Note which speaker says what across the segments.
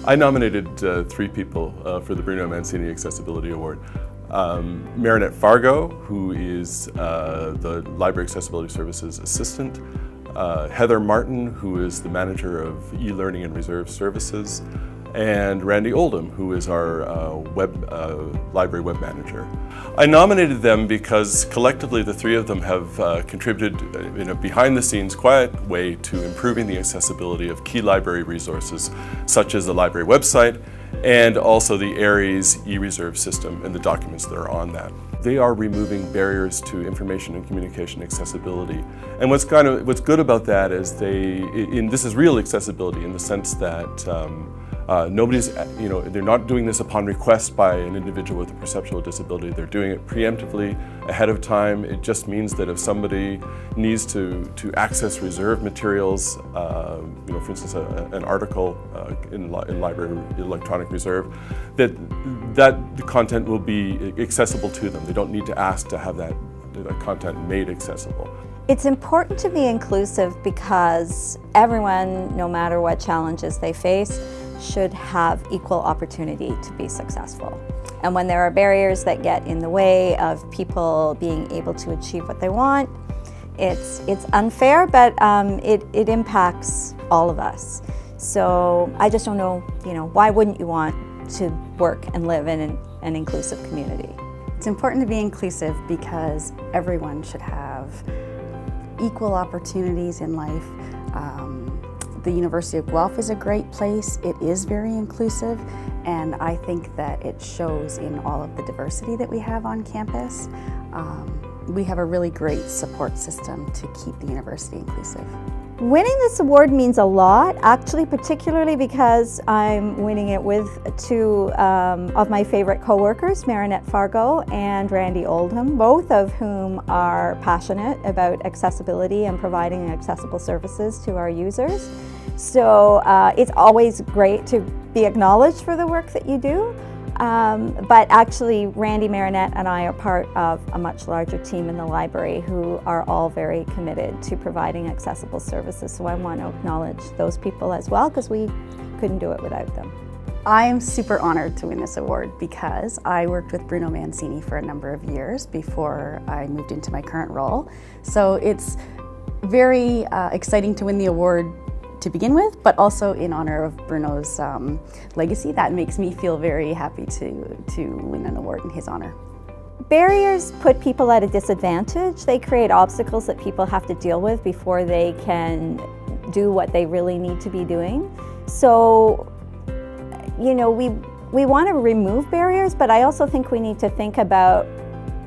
Speaker 1: I nominated 3 people for the Bruno Mancini Accessibility Award. Marinette Fargo, who is the Library Accessibility Services Assistant, Heather Martin, who is the Manager of E-Learning and Reserve Services, and Randy Oldham, who is our library web manager. I nominated them because collectively the 3 of them have contributed in a behind-the-scenes, quiet way to improving the accessibility of key library resources, such as the library website and also the ARIES e-reserve system and the documents that are on that. They are removing barriers to information and communication accessibility. And what's good about that is this is real accessibility in the sense that they're not doing this upon request by an individual with a perceptual disability. They're doing it preemptively, ahead of time. It just means that if somebody needs to access reserved materials, for instance, an article in library electronic reserve, that the content will be accessible to them. They don't need to ask to have that content made accessible.
Speaker 2: It's important to be inclusive because everyone, no matter what challenges they face, should have equal opportunity to be successful. And when there are barriers that get in the way of people being able to achieve what they want, it's unfair, but it impacts all of us. So I just don't know, why wouldn't you want to work and live in an inclusive community?
Speaker 3: It's important to be inclusive because everyone should have equal opportunities in life. The University of Guelph is a great place. It is very inclusive, and I think that it shows in all of the diversity that we have on campus. We have a really great support system to keep the university inclusive.
Speaker 2: Winning this award means a lot, actually, particularly because I'm winning it with 2 of my favorite co-workers, Marinette Fargo and Randy Oldham, both of whom are passionate about accessibility and providing accessible services to our users. So it's always great to be acknowledged for the work that you do. But actually, Randy, Marinette, and I are part of a much larger team in the library who are all very committed to providing accessible services. So I want to acknowledge those people as well, because we couldn't do it without them.
Speaker 3: I am super honored to win this award because I worked with Bruno Mancini for a number of years before I moved into my current role. So it's very exciting to win the award to begin with, but also in honor of Bruno's legacy. That makes me feel very happy to win an award in his honor.
Speaker 2: Barriers put people at a disadvantage. They create obstacles that people have to deal with before they can do what they really need to be doing. So, we want to remove barriers, but I also think we need to think about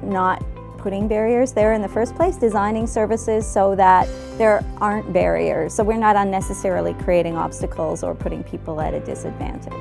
Speaker 2: not putting barriers there in the first place, designing services so that there aren't barriers, so we're not unnecessarily creating obstacles or putting people at a disadvantage.